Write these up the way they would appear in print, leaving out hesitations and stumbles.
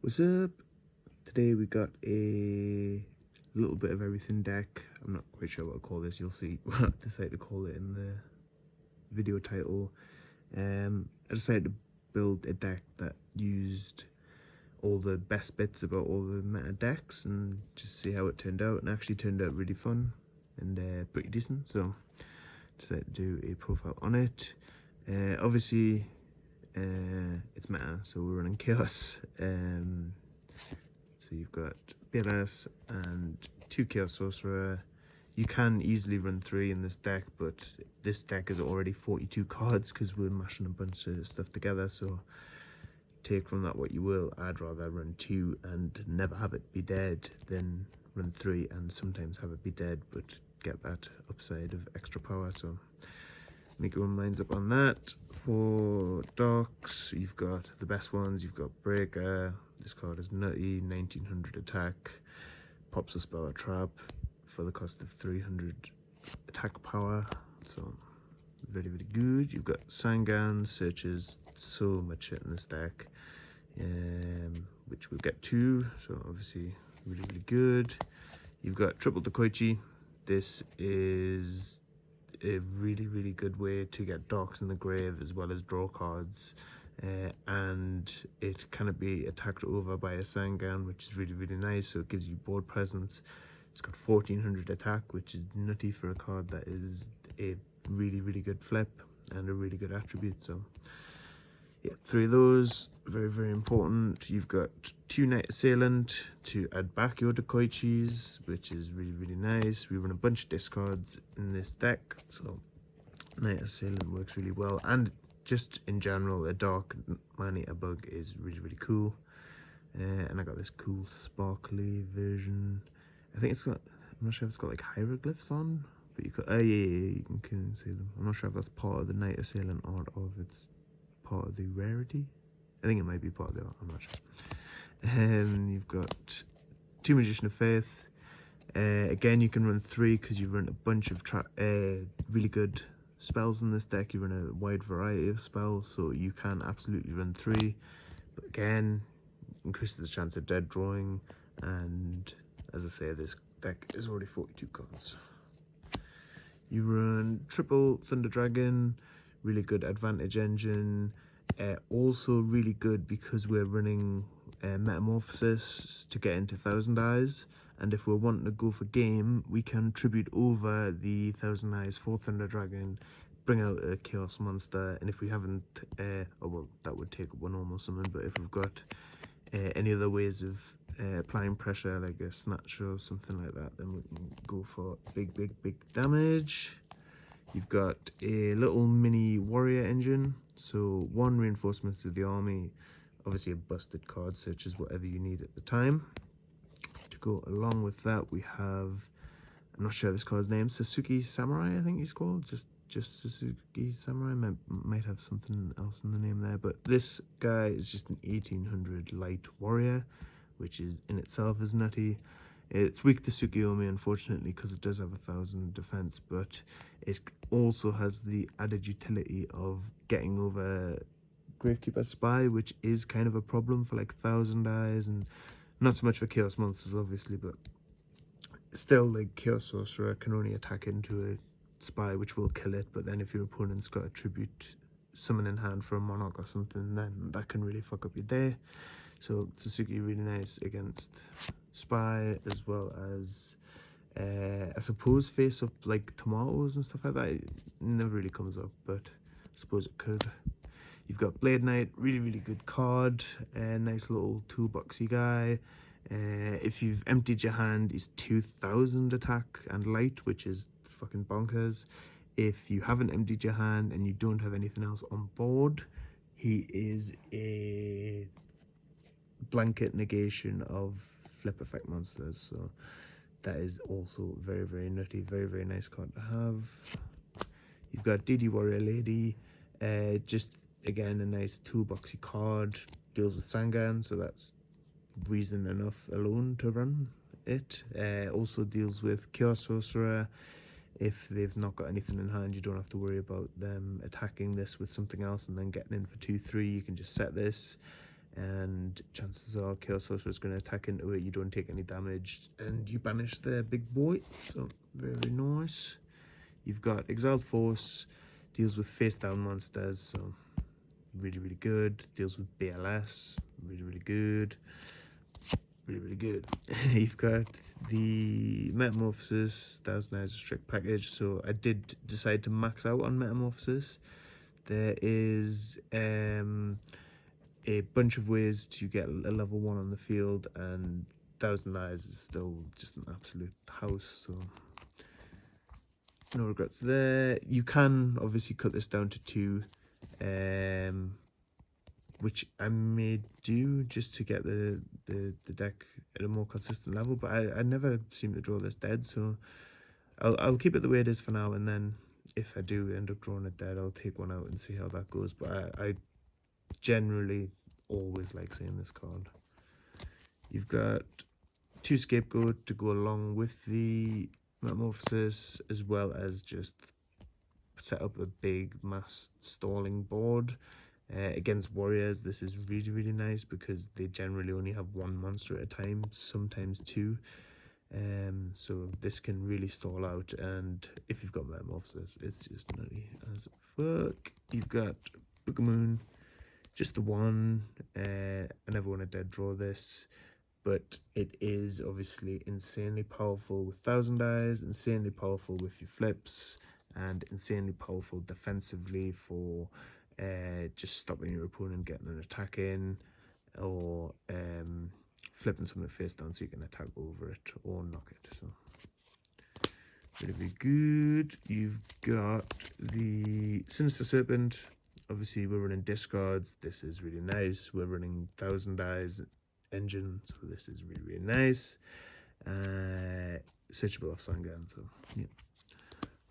What's up? Today we got a little bit of everything deck. I'm not quite sure what to call this. You'll see what I decided to call it in the video title. I decided to build a deck that used all the best bits about all the meta decks and just see how it turned out. And actually turned out really fun and pretty decent. So decided to do a profile on it. Obviously, it's meta, so we're running chaos. So you've got BLS and 2 Chaos Sorcerer. You can easily run 3 in this deck, but this deck is already 42 cards because we're mashing a bunch of stuff together. So take from that what you will. I'd rather run 2 and never have it be dead than run 3 and sometimes have it be dead, but get that upside of extra power. So make your own minds up on that. For Docs, you've got the best ones. You've got Breaker. This card is nutty, 1900 attack. Pops a spell or trap for the cost of 300 attack power. So very, very good. You've got Sangan, searches so much shit in this deck, which we'll get to. So obviously really, really good. You've got Triple Dekoichi. This is a really, really good way to get Docs in the grave as well as draw cards, and it cannot be attacked over by a Sangan, which is really, really nice. So it gives you board presence. It's got 1400 attack, which is nutty for a card that is a really, really good flip and a really good attribute. So yeah, 3 of those, very, very important. You've got 2 Knight Assailant to add back your Dekoichis, which is really, really nice. We run a bunch of discards in this deck, so Knight Assailant works really well. And just in general, a Dark Man-Eater bug is really, really cool. And I got this cool sparkly version. I think it's got, I'm not sure if it's got like hieroglyphs on, but you could, yeah, you can see them. I'm not sure if that's part of the Knight Assailant art or if it's part of the rarity. I think it might be part of the art, I'm not sure. And you've got 2 Magician of Faith. Again, you can run 3 because you run a bunch of really good spells in this deck. You run a wide variety of spells, so you can absolutely run 3. But again, increases the chance of dead drawing, and as I say, this deck is already 42 cards. You run triple Thunder Dragon, really good advantage engine. Also really good because we're running Metamorphosis to get into Thousand Eyes, and if we're wanting to go for game, we can tribute over the Thousand Eyes for Thunder Dragon, bring out a Chaos Monster, and if we haven't, oh well, that would take up one normal summon, but if we've got any other ways of applying pressure, like a snatch or something like that, then we can go for big, big, big damage. You've got a little mini warrior engine, so 1 reinforcements to the army, obviously a busted card, such as whatever you need at the time. To go along with that, we have, I'm not sure this card's name, Sasuke Samurai, I think he's called, just Sasuke Samurai, might have something else in the name there, but this guy is just an 1800 light warrior, which is in itself is nutty. It's weak to Tsukiyomi, unfortunately, because it does have 1000 defense, but it also has the added utility of getting over Gravekeeper Spy, which is kind of a problem for like Thousand Eyes, and not so much for Chaos Monsters, obviously, but still, like, Chaos Sorcerer can only attack into a Spy, which will kill it, but then if your opponent's got a tribute summon in hand for a Monarch or something, then that can really fuck up your day. So Sasuke really nice against Spy, as well as I suppose face up like tomatoes and stuff like that. It never really comes up, but I suppose it could. You've got Blade Knight, really, really good card, nice little toolboxy guy. If you've emptied your hand, he's 2000 attack and light, which is fucking bonkers. If you haven't emptied your hand and you don't have anything else on board, he is a blanket negation of flip effect monsters, so that is also very, very nutty, very, very nice card to have. You've got DD Warrior Lady, just again a nice toolboxy card, deals with Sangan, so that's reason enough alone to run it. Also deals with Chaos Sorcerer. If they've not got anything in hand, you don't have to worry about them attacking this with something else and then getting in for 2-3. You can just set this. and chances are Chaos Sorcerer is going to attack into it. You don't take any damage, and you banish the big boy. So very nice. You've got Exiled Force, deals with face down monsters, so really good. Deals with BLS, really good. Really good. You've got the Metamorphosis, Thousand Eyes Restrict package, so I did decide to max out on Metamorphosis. There is a bunch of ways to get a level 1 on the field, and Thousand Eyes is still just an absolute house, so no regrets there. You can obviously cut this down to 2, which I may do just to get the deck at a more consistent level, but I never seem to draw this dead, so I'll keep it the way it is for now, and then if I do end up drawing it dead, I'll take one out and see how that goes. But I generally always like seeing this card. You've got 2 Scapegoat to go along with the Metamorphosis, as well as just set up a big mass stalling board. Against warriors, this is really nice because they generally only have 1 monster at a time, sometimes 2. So this can really stall out, and if you've got Metamorphosis, it's just nutty as fuck. You've got Book of Moon, just the one. I never want to dead draw this, but it is obviously insanely powerful with Thousand Eyes, insanely powerful with your flips, and insanely powerful defensively for just stopping your opponent getting an attack in, or flipping something face down so you can attack over it or knock it. So really good. You've got the Sinister Serpent. Obviously we're running discards. This is really nice. We're running Thousand Eyes engine, so this is really nice. Searchable off Sangan, so yeah,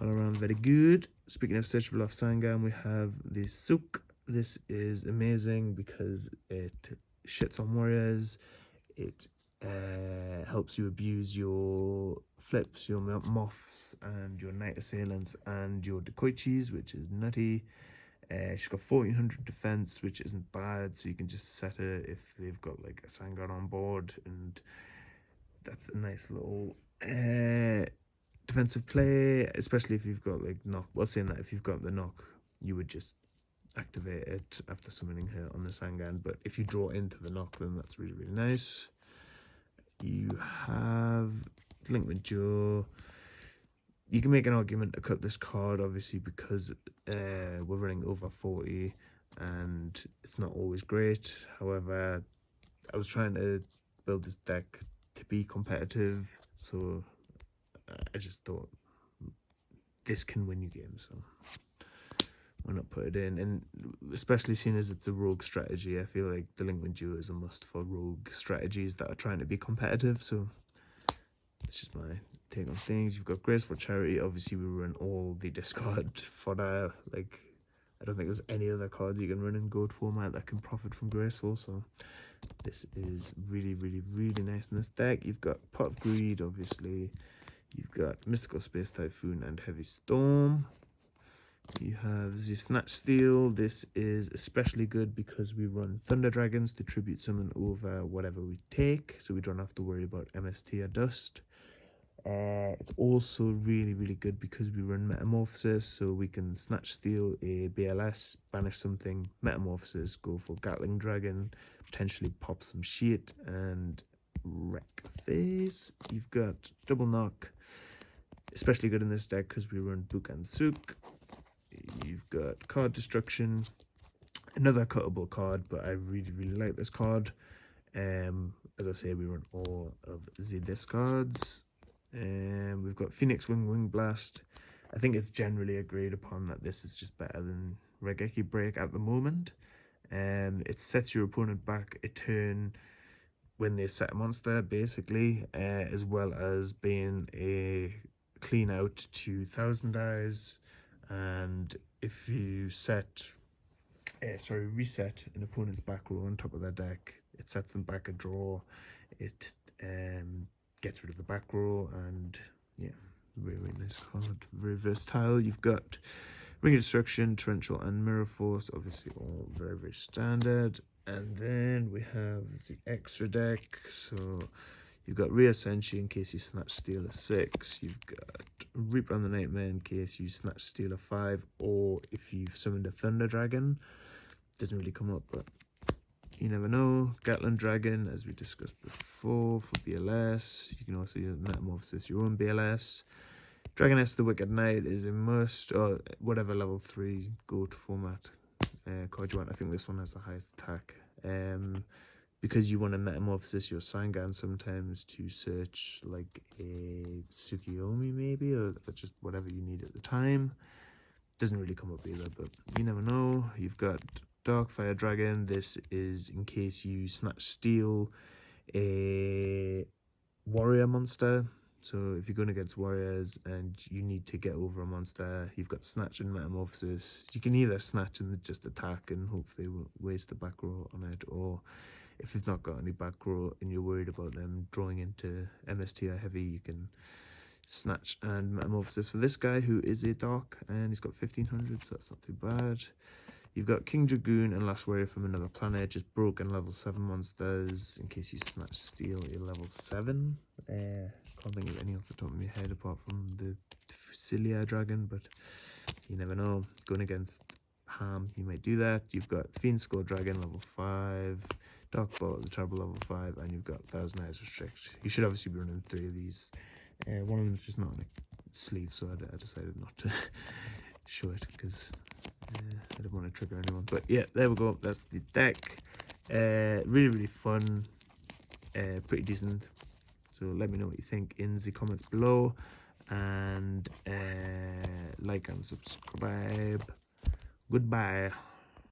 all around very good. Speaking of searchable off Sangan, we have the Sook. This is amazing because it shits on warriors. It helps you abuse your flips, your moths, and your night assailants, and your Dekoichis, which is nutty. She's got 1400 defense, which isn't bad, so you can just set her if they've got like a Sangan on board, and that's a nice little defensive play, especially if you've got like knock. Well, saying that, if you've got the knock, you would just activate it after summoning her on the Sangan, but if you draw into the knock, then that's really nice. You have Delinquent Joe. You can make an argument to cut this card, obviously, because we're running over 40 and it's not always great. However, I was trying to build this deck to be competitive, so I just thought this can win you games, so why not put it in? And especially seeing as it's a rogue strategy, I feel like Delinquent Duo is a must for rogue strategies that are trying to be competitive, so it's just my take on things. You've got Graceful Charity. Obviously we run all the discard fodder. Like, I don't think there's any other cards you can run in gold format that can profit from Graceful, so this is really nice in this deck. You've got Pot of Greed, obviously. You've got Mystical Space Typhoon and Heavy Storm. You have the Snatch Steel. This is especially good because we run Thunder Dragons to tribute summon over whatever we take, so we don't have to worry about MST or Dust. It's also really good because we run Metamorphosis, so we can Snatch Steal a BLS, banish something, Metamorphosis, go for Gatling Dragon, potentially pop some shit, and wreck face. You've got Double Knock, especially good in this deck because we run Book and Sook. You've got Card Destruction, another cuttable card, but I really like this card. As I say, we run all of the discards. We've got Phoenix Wing Blast. I think it's generally agreed upon that this is just better than Regeki Break at the moment. It sets your opponent back a turn when they set a monster, basically, as well as being a clean out to Thousand Eyes. And if you reset an opponent's back row on top of their deck, it sets them back a draw. It gets rid of the back row, and yeah, really nice card, very versatile. You've got Ring of Destruction, Torrential, and Mirror Force, obviously all very standard. And then we have the extra deck. So you've got Rhea Senshi in case you snatch steal a 6. You've got Reaper on the Nightmare in case you snatch steal a 5, or if you've summoned a Thunder Dragon. Doesn't really come up, but you never know. Gatland Dragon, as we discussed before, for BLS. You can also use Metamorphosis your own BLS. Dragoness the Wicked Knight is a must, or whatever level 3 GOAT format card you want. I think this one has the highest attack. Because you want to Metamorphosis your Sangan sometimes to search like a Tsukiyomi maybe, or just whatever you need at the time. Doesn't really come up either, but you never know. You've got Darkfire Dragon. This is in case you snatch steal a warrior monster. So if you're going against warriors and you need to get over a monster, you've got snatch and metamorphosis. You can either snatch and just attack and hope they will waste the back row on it, or if you've not got any back row and you're worried about them drawing into MSTR heavy, you can snatch and metamorphosis for this guy who is a dark, and he's got 1500, so that's not too bad. You've got King Dragoon and Last Warrior from Another Planet, just broken level 7 monsters in case you snatch steal a level 7. Can't think of any off the top of my head apart from the Cilia Dragon, but you never know. Going against Ham, you might do that. You've got Fiend Skull Dragon level 5, Dark Bolt the Terrible level 5, and you've got Thousand Eyes Restrict. You should obviously be running 3 of these. One of them is just not on a sleeve, so I decided not to show it because I didn't want to trigger anyone. But yeah, there we go. That's the deck. Really, really fun. Pretty decent. So let me know what you think in the comments below, and like and subscribe. Goodbye.